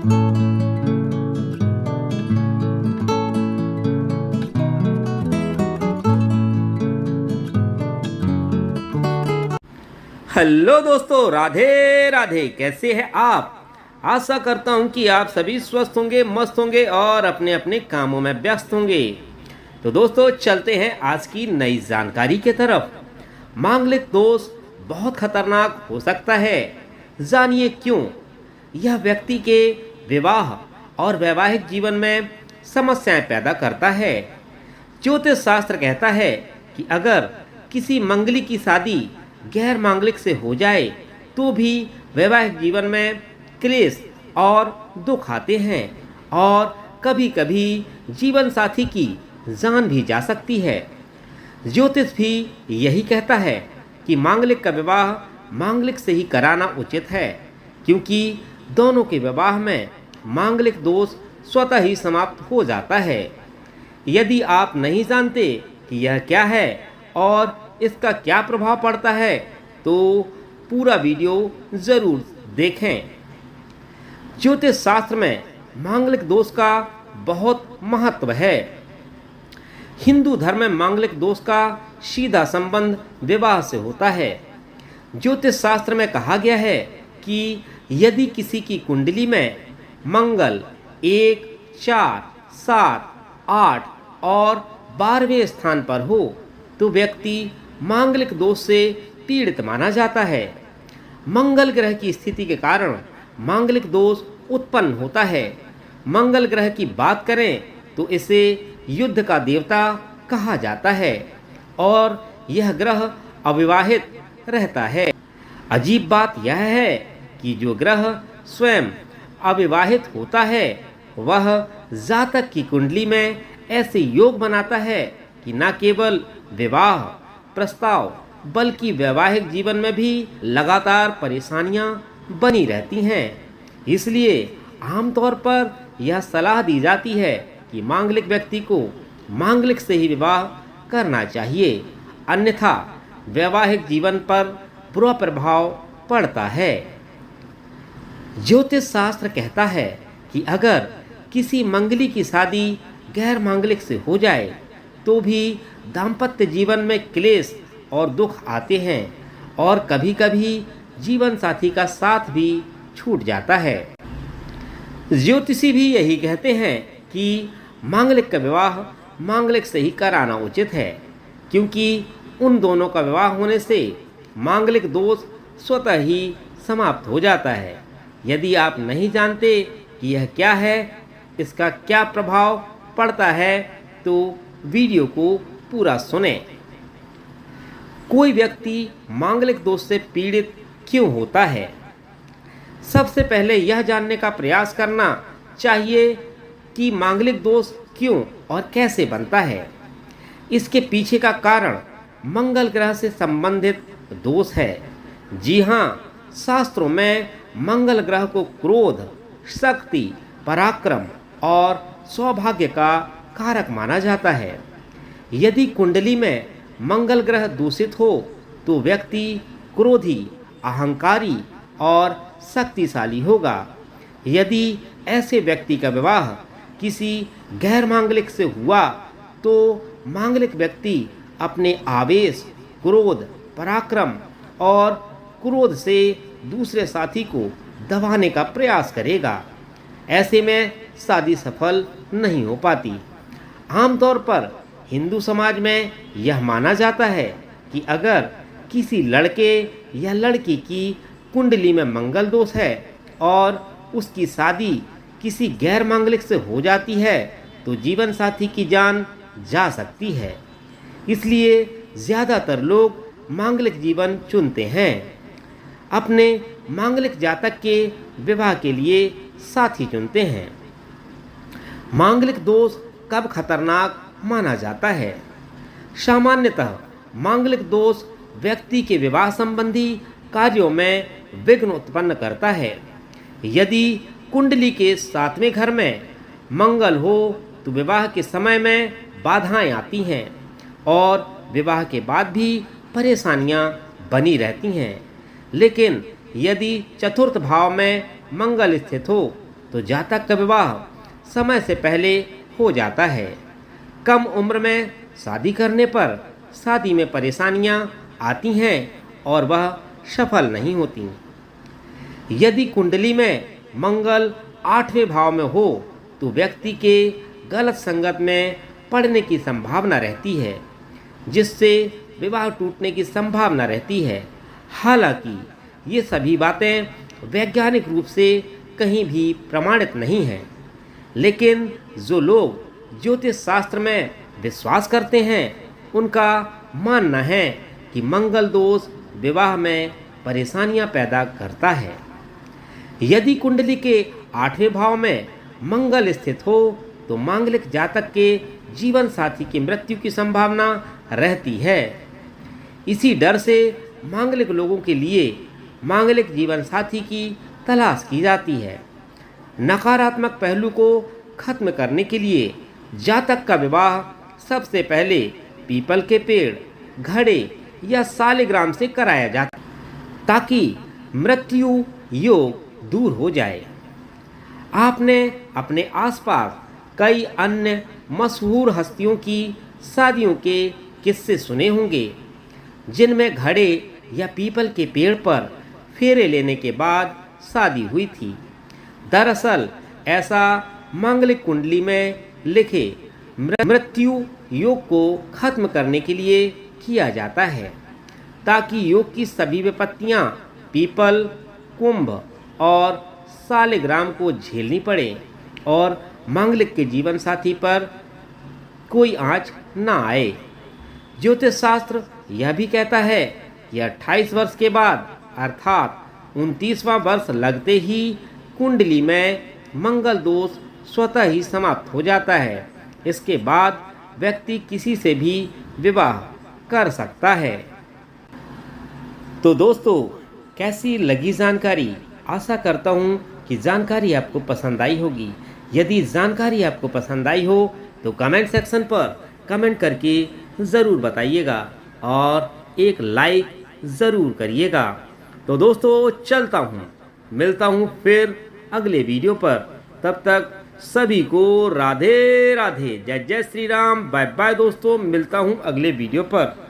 Hello दोस्तों, राधे राधे। कैसे हैं आप? आशा करता हूं कि आप सभी स्वस्थ होंगे, मस्त होंगे और अपने अपने कामों में व्यस्त होंगे। तो दोस्तों, चलते हैं आज की नई जानकारी की तरफ। मांगलिक दोष बहुत खतरनाक हो सकता है। जानिए क्यों। यह व्यक्ति के विवाह और वैवाहिक जीवन में समस्याएं पैदा करता है। ज्योतिष शास्त्र कहता है कि अगर किसी मंगली की शादी गैर मांगलिक से हो जाए तो भी वैवाहिक जीवन में क्लेश और दुख आते हैं और कभी कभी जीवन साथी की जान भी जा सकती है। ज्योतिष भी यही कहता है कि मांगलिक का विवाह मांगलिक से ही कराना उचित है, क्योंकि दोनों के विवाह में मांगलिक दोष स्वतः ही समाप्त हो जाता है। यदि आप नहीं जानते कि यह क्या है और इसका क्या प्रभाव पड़ता है तो पूरा वीडियो ज़रूर देखें। ज्योतिष शास्त्र में मांगलिक दोष का बहुत महत्व है। हिंदू धर्म में मांगलिक दोष का सीधा संबंध विवाह से होता है। ज्योतिष शास्त्र में कहा गया है कि यदि किसी की कुंडली में मंगल 1, 4, 7, 8 और 12वें स्थान पर हो तो व्यक्ति मांगलिक दोष से पीड़ित माना जाता है। मंगल ग्रह की स्थिति के कारण मांगलिक दोष उत्पन्न होता है। मंगल ग्रह की बात करें तो इसे युद्ध का देवता कहा जाता है और यह ग्रह अविवाहित रहता है। अजीब बात यह है कि जो ग्रह स्वयं अविवाहित होता है वह जातक की कुंडली में ऐसे योग बनाता है कि न केवल विवाह प्रस्ताव बल्कि वैवाहिक जीवन में भी लगातार परेशानियां बनी रहती हैं। इसलिए आमतौर पर यह सलाह दी जाती है कि मांगलिक व्यक्ति को मांगलिक से ही विवाह करना चाहिए, अन्यथा वैवाहिक जीवन पर बुरा प्रभाव पड़ता है। ज्योतिष शास्त्र कहता है कि अगर किसी मंगली की शादी गैर मांगलिक से हो जाए तो भी दाम्पत्य जीवन में क्लेश और दुख आते हैं और कभी कभी जीवन साथी का साथ भी छूट जाता है। ज्योतिषी भी यही कहते हैं कि मांगलिक का विवाह मांगलिक से ही कराना उचित है, क्योंकि उन दोनों का विवाह होने से मांगलिक दोष स्वतः ही समाप्त हो जाता है। यदि आप नहीं जानते कि यह क्या है, इसका क्या प्रभाव पड़ता है, तो वीडियो को पूरा सुनें। कोई व्यक्ति मांगलिक दोष से पीड़ित क्यों होता है? सबसे पहले यह जानने का प्रयास करना चाहिए कि मांगलिक दोष क्यों और कैसे बनता है। इसके पीछे का कारण मंगल ग्रह से संबंधित दोष है। जी हाँ, शास्त्रों में मंगल ग्रह को क्रोध, शक्ति, पराक्रम और सौभाग्य का कारक माना जाता है। यदि कुंडली में मंगल ग्रह दूषित हो तो व्यक्ति क्रोधी, अहंकारी और शक्तिशाली होगा। यदि ऐसे व्यक्ति का विवाह किसी गैर मांगलिक से हुआ तो मांगलिक व्यक्ति अपने आवेश, क्रोध, पराक्रम और क्रोध से दूसरे साथी को दबाने का प्रयास करेगा। ऐसे में शादी सफल नहीं हो पाती। आमतौर पर हिंदू समाज में यह माना जाता है कि अगर किसी लड़के या लड़की की कुंडली में मंगल दोष है और उसकी शादी किसी गैर मांगलिक से हो जाती है तो जीवन साथी की जान जा सकती है। इसलिए ज़्यादातर लोग मांगलिक जीवन चुनते हैं। अपने मांगलिक जातक के विवाह के लिए साथी चुनते हैं। मांगलिक दोष कब खतरनाक माना जाता है? सामान्यतः मांगलिक दोष व्यक्ति के विवाह संबंधी कार्यों में विघ्न उत्पन्न करता है। यदि कुंडली के 7वें घर में मंगल हो तो विवाह के समय में बाधाएं आती हैं और विवाह के बाद भी परेशानियां बनी रहती हैं। लेकिन यदि चतुर्थ भाव में मंगल स्थित हो तो जातक का विवाह समय से पहले हो जाता है। कम उम्र में शादी करने पर शादी में परेशानियां आती हैं और वह सफल नहीं होती। यदि कुंडली में मंगल 8वें भाव में हो तो व्यक्ति के गलत संगत में पड़ने की संभावना रहती है, जिससे विवाह टूटने की संभावना रहती है। हालांकि ये सभी बातें वैज्ञानिक रूप से कहीं भी प्रमाणित नहीं हैं, लेकिन जो लोग ज्योतिष शास्त्र में विश्वास करते हैं उनका मानना है कि मंगल दोष विवाह में परेशानियां पैदा करता है। यदि कुंडली के 8वें भाव में मंगल स्थित हो तो मांगलिक जातक के जीवन साथी की मृत्यु की संभावना रहती है। इसी डर से मांगलिक लोगों के लिए मांगलिक जीवन साथी की तलाश की जाती है। नकारात्मक पहलू को खत्म करने के लिए जातक का विवाह सबसे पहले पीपल के पेड़, घड़े या सालिग्राम से कराया जाता है ताकि मृत्यु योग दूर हो जाए। आपने अपने आसपास कई अन्य मशहूर हस्तियों की शादियों के किस्से सुने होंगे जिनमें घड़े या पीपल के पेड़ पर फेरे लेने के बाद शादी हुई थी। दरअसल ऐसा मांगलिक कुंडली में लिखे मृत्यु योग को खत्म करने के लिए किया जाता है ताकि योग की सभी विपत्तियां पीपल, कुंभ और सालिग्राम को झेलनी पड़े और मांगलिक के जीवन साथी पर कोई आंच ना आए। ज्योतिष शास्त्र यह भी कहता है कि 28 वर्ष के बाद अर्थात 29वां वर्ष लगते ही कुंडली में मंगल दोष स्वतः ही समाप्त हो जाता है। इसके बाद व्यक्ति किसी से भी विवाह कर सकता है। तो दोस्तों, कैसी लगी जानकारी? आशा करता हूँ कि जानकारी आपको पसंद आई होगी। यदि जानकारी आपको पसंद आई हो तो कमेंट सेक्शन पर कमेंट करके ज़रूर बताइएगा और एक लाइक ज़रूर करिएगा। तो दोस्तों, चलता हूँ, मिलता हूँ फिर अगले वीडियो पर। तब तक सभी को राधे राधे, जय जय श्री राम, बाय बाय दोस्तों। मिलता हूँ अगले वीडियो पर।